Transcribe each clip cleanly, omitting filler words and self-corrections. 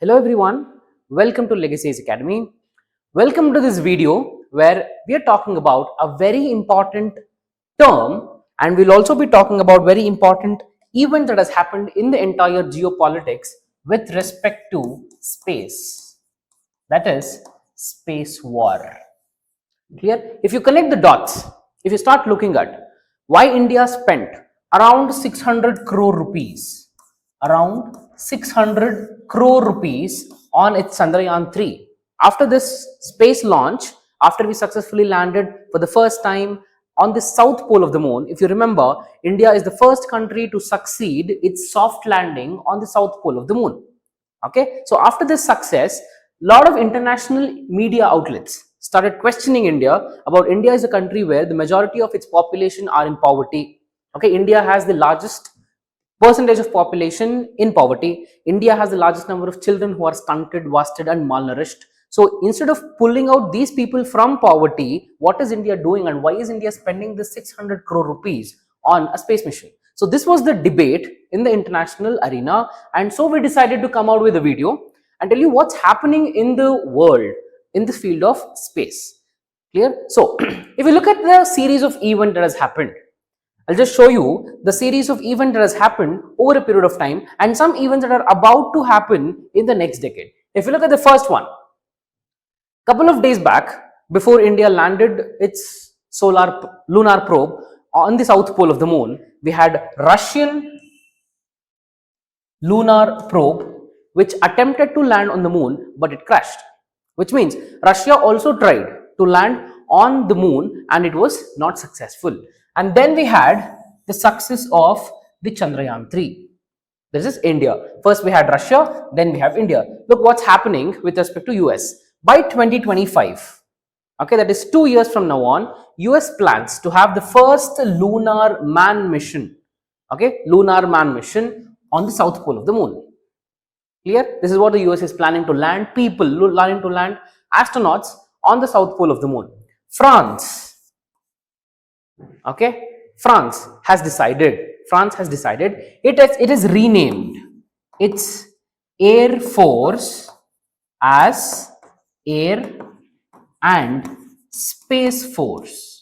Hello everyone, welcome to Legacies Academy. Welcome to this video where we are talking about a very important term, and we'll also be talking about very important event that has happened in the entire geopolitics with respect to space. That is space war. Clear? If you connect the dots, if you start looking at why India spent around 600 crore rupees, around 600 crore rupees on its Chandrayaan 3. After this space launch, after we successfully landed for the first time on the south pole of the moon, if you remember, India is the first country to succeed its soft landing on the south pole of the moon. Okay, so after this success, lot of international media outlets started questioning India about India is a country where the majority of its population are in poverty. Okay, India has the largest percentage of population in poverty. India has the largest number of children who are stunted, wasted and malnourished. So instead of pulling out these people from poverty, what is India doing and why is India spending this 600 crore rupees on a space mission? So this was the debate in the international arena, and so we decided to come out with a video and tell you what's happening in the world in this field of space. Clear? So if you look at the series of events that has happened, I'll just show you the series of events that has happened over a period of time and some events that are about to happen in the next decade. If you look at the first one, couple of days back, before India landed its lunar probe on the south pole of the moon, we had Russian lunar probe which attempted to land on the moon, but it crashed, which means Russia also tried to land on the moon and it was not successful. And then we had the success of the Chandrayaan 3. This is India. First we had Russia, then we have India. Look what's happening with respect to US. By 2025, okay, that is 2 years from now on, US plans to have the first lunar man mission, okay, lunar man mission on the south pole of the moon. Clear? This is what the US is planning to land people, planning to land astronauts on the south pole of the moon. France, okay, France has decided it is renamed its Air Force as Air and Space Force.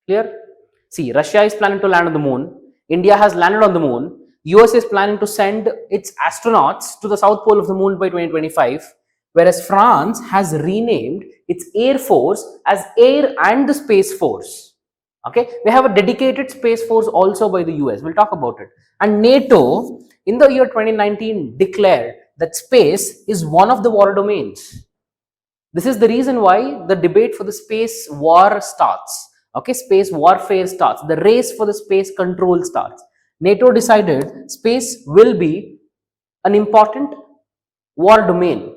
Clear? See, Russia is planning to land on the moon, India has landed on the moon, US is planning to send its astronauts to the south pole of the moon by 2025, whereas France has renamed its Air Force as Air and the Space Force. Okay, we have a dedicated Space Force also by the US. We'll talk about it. And NATO in the year 2019 declared that space is one of the war domains. This is the reason why the debate for the space war starts. Okay, space warfare starts. The race for the space control starts. NATO decided space will be an important war domain.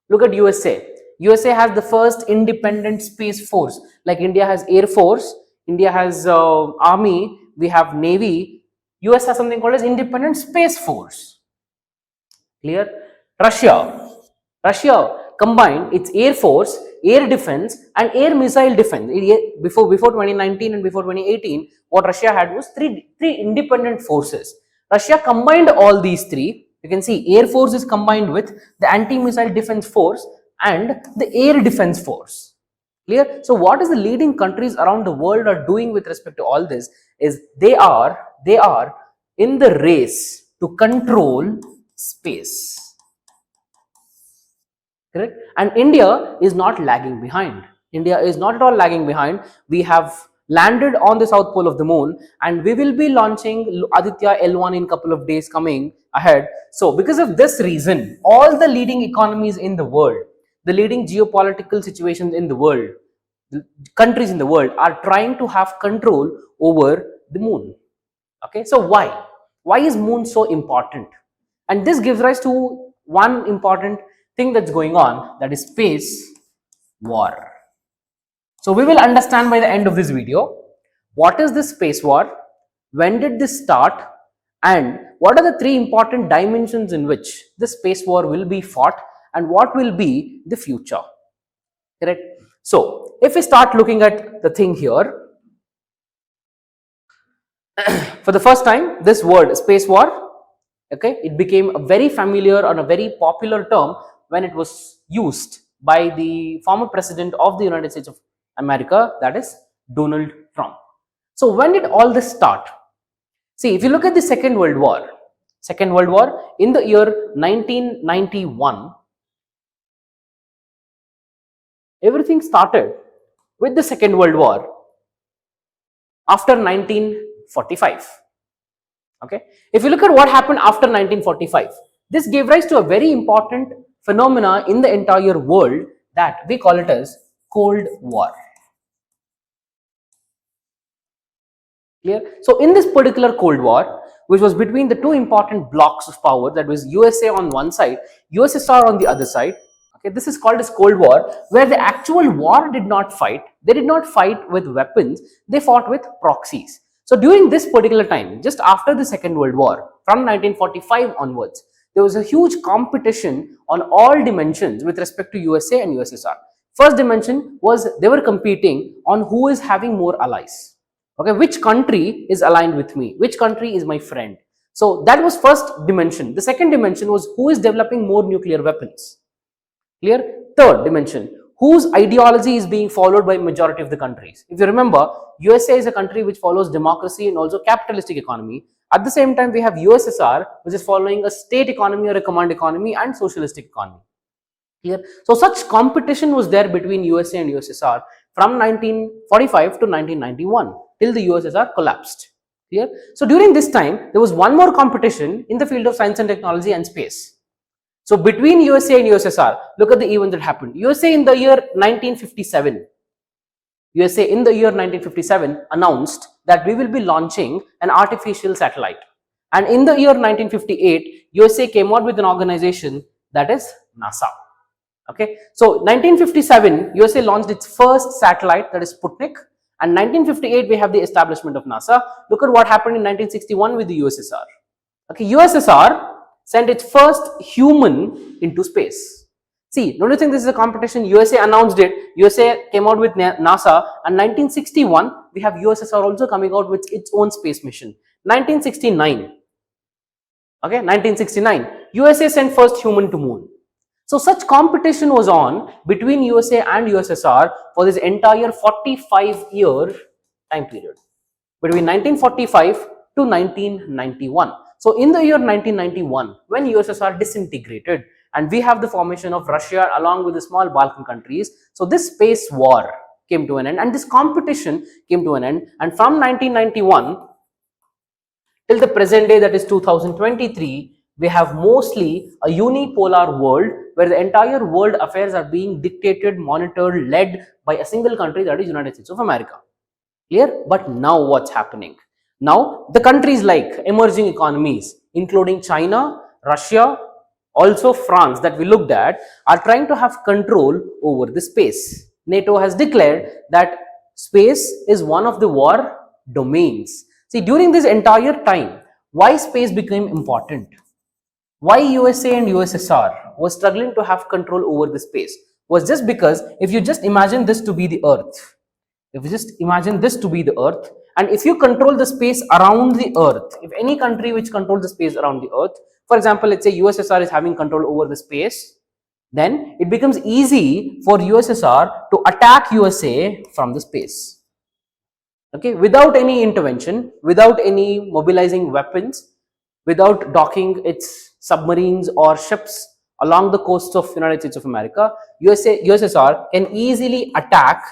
Look at USA. USA has the first independent space force. Like India has Air Force, India has Army, we have Navy. US has something called as Independent Space Force. Clear? Russia combined its Air Force, air defense and air missile defense. Before 2019 and before 2018, what Russia had was three independent forces. Russia combined all these three. You can see Air Force is combined with the anti-missile defense force and the air defense force. Clear? So what is the leading countries around the world are doing with respect to all this is they are in the race to control space. Correct? And India is not lagging behind. India is not at all lagging behind. We have landed on the south pole of the moon and we will be launching Aditya L1 in a couple of days coming ahead. So because of this reason, all the leading economies in the world, the leading geopolitical situations in the world, the countries in the world are trying to have control over the moon. Okay, so why is moon so important? And this gives rise to one important thing that's going on, that is space war. So we will understand by the end of this video what is this space war, when did this start, and what are the three important dimensions in which this space war will be fought and what will be the future. Correct? So if we start looking at the thing here, for the first time, this word space war Okay, it became a very familiar and a very popular term when it was used by the former president of the United States of America, that is Donald Trump. So when did all this start? See, if you look at the Second World War in the year 1991, everything started with the Second World War after 1945. Okay, if you look at what happened after 1945, this gave rise to a very important phenomena in the entire world that we call it as Cold War. Clear? So in this particular Cold War, which was between the two important blocks of power, that was USA on one side, USSR on the other side. Okay, this is called as Cold War, where the actual war did not fight. They did not fight with weapons. They fought with proxies. So during this particular time, just after the Second World War, from 1945 onwards, there was a huge competition on all dimensions with respect to USA and USSR. First dimension was they were competing on who is having more allies. Okay, which country is aligned with me, which country is my friend. So that was first dimension. The second dimension was who is developing more nuclear weapons. Clear? Third dimension, whose ideology is being followed by majority of the countries. If you remember, USA is a country which follows democracy and also capitalistic economy. At the same time, we have USSR, which is following a state economy or a command economy and socialistic economy. Clear? So such competition was there between USA and USSR from 1945 to 1991 till the USSR collapsed. Clear? So during this time, there was one more competition in the field of science and technology and space. So between USA and USSR, look at the event that happened. USA in the year 1957 announced that we will be launching an artificial satellite. And in the year 1958, USA came out with an organization that is NASA. Okay, so 1957, USA launched its first satellite, that is Sputnik, and 1958 we have the establishment of NASA. Look at what happened in 1961 with the USSR. Okay, USSR sent its first human into space. See, don't you think this is a competition? USA announced it, USA came out with NASA, and 1961 we have USSR also coming out with its own space mission. 1969, okay, 1969, USA sent first human to moon. So such competition was on between USA and USSR for this entire 45-year time period, between 1945 to 1991. So in the year 1991, when USSR disintegrated and we have the formation of Russia along with the small Balkan countries, so this space war came to an end and this competition came to an end. And from 1991 till the present day, that is 2023, we have mostly a unipolar world where the entire world affairs are being dictated, monitored, led by a single country, that is United States of America. Clear? But now what's happening? Now the countries like emerging economies, including China, Russia, also France that we looked at, are trying to have control over the space. NATO has declared that space is one of the war domains. See, during this entire time, why space became important? Why USA and USSR was struggling to have control over the space was just because if you just imagine this to be the earth, and if you control the space around the earth, if any country which controls the space around the earth, for example, let's say USSR is having control over the space, then it becomes easy for USSR to attack USA from the space. Okay, without any intervention, without any mobilizing weapons, without docking its submarines or ships along the coast of United States of America, USSR can easily attack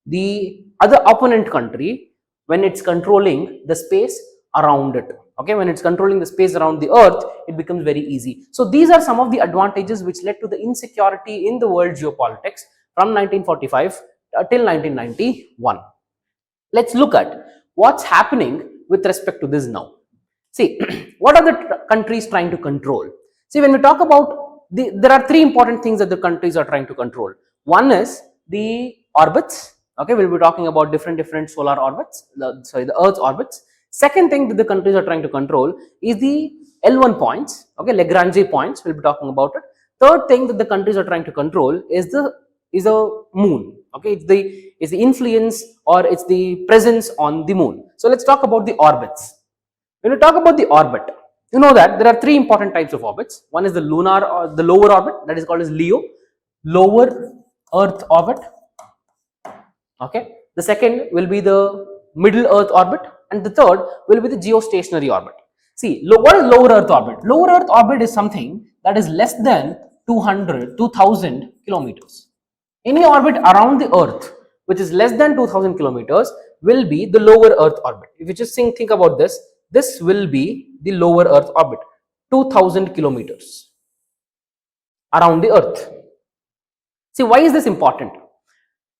the other opponent country when it's controlling the space around it. Okay, when it's controlling the space around the earth, it becomes very easy. So these are some of the advantages which led to the insecurity in the world geopolitics from 1945 till 1991. Let's look at what's happening with respect to this now. See, what are the countries trying to control? See, when we talk about there are three important things that the countries are trying to control. One is the orbits. Okay, we'll be talking about different solar orbits, the Earth's orbits. Second thing that the countries are trying to control is the L1 points, okay, Lagrange points, we'll be talking about it. Third thing that the countries are trying to control is the moon. Okay, it's the influence or it's the presence on the moon. So let's talk about the orbits. When we talk about the orbit, You know that there are three important types of orbits. One is the lunar or the lower orbit, that is called as LEO, lower Earth orbit. Okay. The second will be the middle Earth orbit, and the third will be the geostationary orbit. See, what is lower Earth orbit? Lower Earth orbit is something that is less than 2,000 kilometers. Any orbit around the Earth which is less than 2,000 kilometers will be the lower Earth orbit. If you just think about this, this will be the lower Earth orbit, 2,000 kilometers around the Earth. See, why is this important?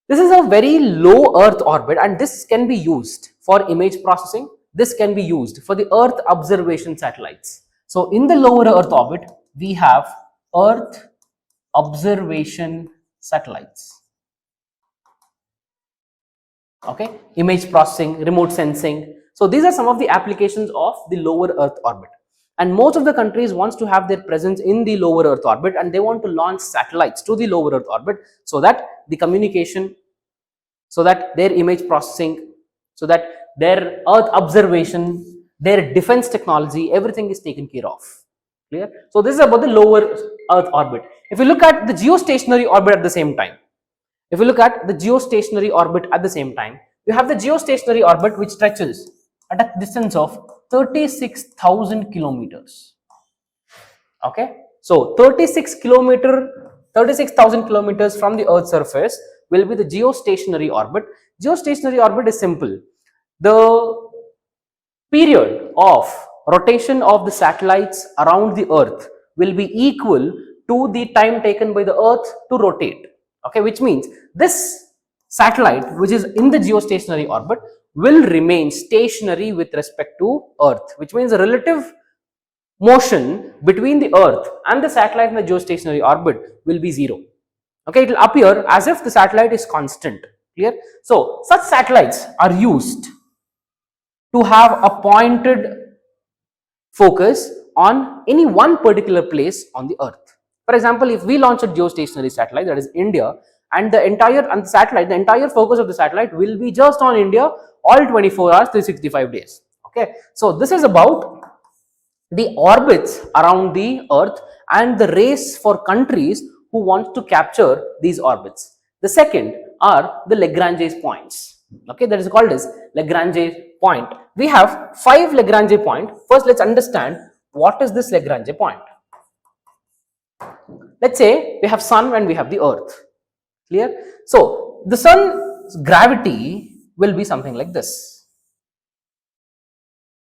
This is a very low Earth orbit, and this can be used for image processing. This can be used for the Earth observation satellites. So in the lower Earth orbit, we have Earth observation satellites. Okay, image processing, remote sensing. So these are some of the applications of the lower Earth orbit. And most of the countries wants to have their presence in the lower Earth orbit, and they want to launch satellites to the lower Earth orbit so that the communication, so that their image processing, so that their Earth observation, their defense technology, everything is taken care of. Clear? So this is about the lower Earth orbit. If you look at the geostationary orbit at the same time, you have the geostationary orbit which stretches at a distance of 36,000 kilometers. Okay, so 36,000 kilometers from the Earth's surface will be the geostationary orbit. Geostationary orbit is simple. The period of rotation of the satellites around the Earth will be equal to the time taken by the Earth to rotate. Okay, which means this satellite which is in the geostationary orbit will remain stationary with respect to Earth, which means the relative motion between the Earth and the satellite in the geostationary orbit will be zero. Okay, it will appear as if the satellite is constant. Clear? So such satellites are used to have a pointed focus on any one particular place on the Earth. For example, if we launch a geostationary satellite, that is India, and the entire focus of the satellite will be just on India all 24 hours, 365 days. Okay, so this is about the orbits around the Earth and the race for countries who want to capture these orbits. The second are the Lagrange points. Okay, that is called as Lagrange point. We have 5 Lagrange point. First, let's understand what is this Lagrange point. Let's say we have Sun and we have the Earth. Clear? So the Sun's gravity will be something like this.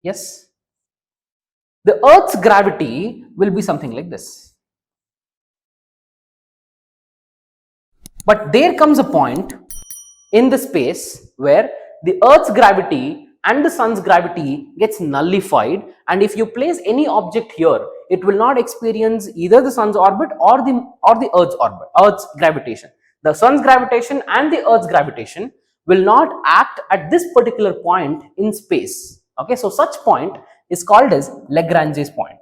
Yes. The Earth's gravity will be something like this. But there comes a point in the space where the Earth's gravity and the Sun's gravity gets nullified, and if you place any object here, it will not experience either the Sun's orbit or the Earth's orbit, Earth's gravitation. The Sun's gravitation and the Earth's gravitation will not act at this particular point in space. Okay, so such point is called as Lagrange's point.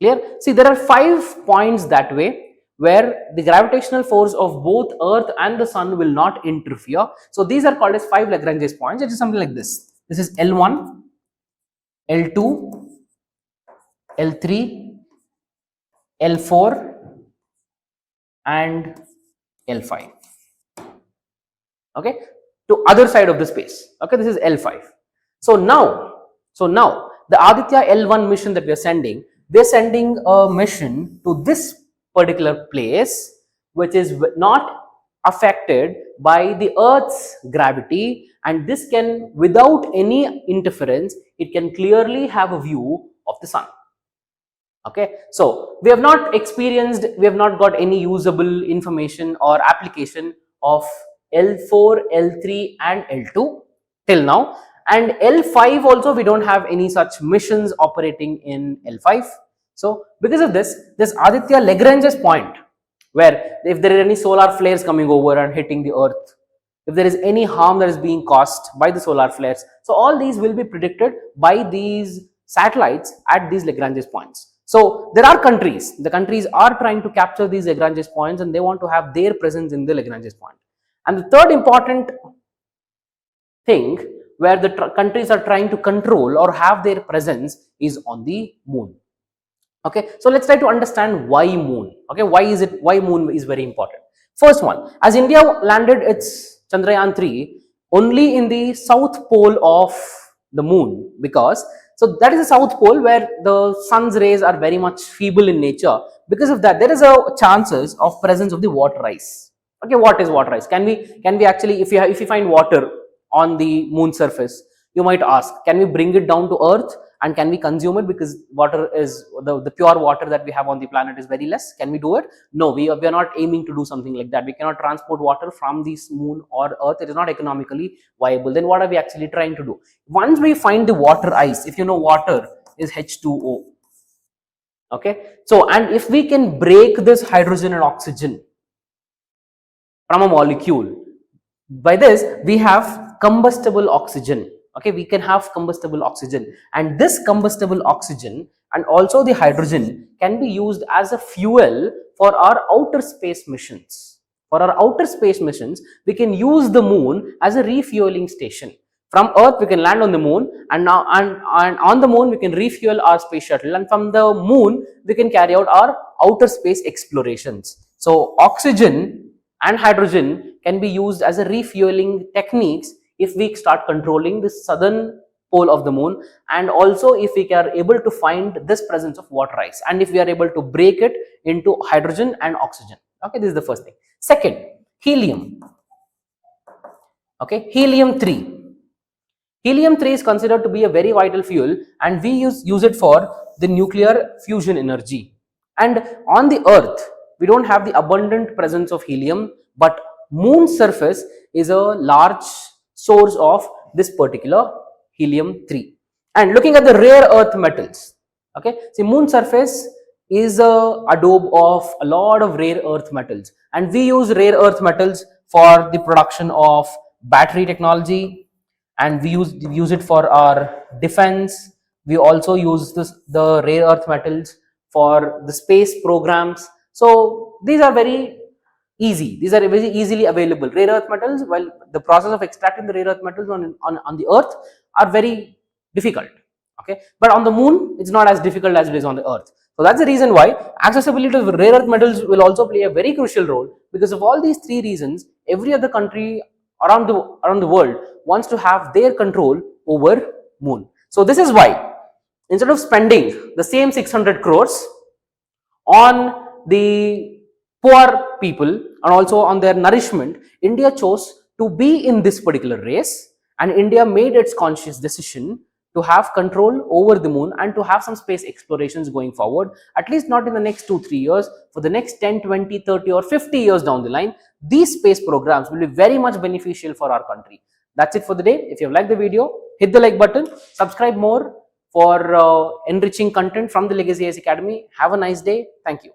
Clear? See, there are 5 points that way where the gravitational force of both Earth and the Sun will not interfere. So these are called as 5 Lagrange points. It is something like this. This is L1, L2, L3, L4 and L5. Okay, to other side of the space. Okay, this is L5. So now the Aditya L1 mission that we are sending, they are sending a mission to this particular place which is not affected by the Earth's gravity, and this can, without any interference, it can clearly have a view of the Sun. Okay, so we have not got any usable information or application of L4, L3 and L2 till now, and L5 also we don't have any such missions operating in L5. So because of this Aditya Lagrange's point, where if there are any solar flares coming over and hitting the Earth, if there is any harm that is being caused by the solar flares, so all these will be predicted by these satellites at these Lagrange's points. So there are countries, the countries are trying to capture these Lagrange's points and they want to have their presence in the Lagrange's point. And the third important thing where the countries are trying to control or have their presence is on the moon. Okay, so let's try to understand why moon. Okay, why moon is very important. First one, as India landed its Chandrayaan 3 only in the south pole of the moon, because so that is the south pole where the sun's rays are very much feeble in nature. Because of that, there is a chances of presence of the water ice. Okay, what is water ice? Can we actually, if you find water on the moon surface, you might ask, can we bring it down to earth and can we consume it? Because water is the pure water that we have on the planet is very less. Can we do it? No, we are not aiming to do something like that. We cannot transport water from this moon or earth. It is not economically viable. Then what are we actually trying to do? Once we find the water ice, if you know, water is H2O. Okay, so and if we can break this hydrogen and oxygen from a molecule, by this we have combustible oxygen. Okay, we can have combustible oxygen, and this combustible oxygen and also the hydrogen can be used as a fuel for our outer space missions. For our outer space missions, we can use the moon as a refueling station. From earth we can land on the moon, and now and on the moon we can refuel our space shuttle, and from the moon we can carry out our outer space explorations. So oxygen and hydrogen can be used as a refueling techniques if we start controlling the southern pole of the moon, and also if we are able to find this presence of water ice, and if we are able to break it into hydrogen and oxygen. Okay, this is the first thing. Second, helium. Okay, helium 3. Helium 3 is considered to be a very vital fuel, and we use it for the nuclear fusion energy. And on the earth we don't have the abundant presence of helium, but moon surface is a large source of this particular helium 3. And looking at the rare earth metals, okay, see, moon surface is a adobe of a lot of rare earth metals, and we use rare earth metals for the production of battery technology, and we use it for our defense. We also use the rare earth metals for the space programs. So these are very easy, these are very easily available rare earth metals. While the process of extracting the rare earth metals on the earth are very difficult, okay, but on the moon it's not as difficult as it is on the earth. So that's the reason why accessibility to rare earth metals will also play a very crucial role. Because of all these three reasons, every other country around the world wants to have their control over moon. So this is why, instead of spending the same 600 crores on the poor people and also on their nourishment, India chose to be in this particular race, and India made its conscious decision to have control over the moon and to have some space explorations going forward, at least not in the next 2-3 years, for the next 10, 20, 30 or 50 years down the line. These space programs will be very much beneficial for our country. That's it for the day. If you have liked the video, hit the like button, subscribe more for enriching content from the Legacy IAS Academy. Have a nice day. Thank you.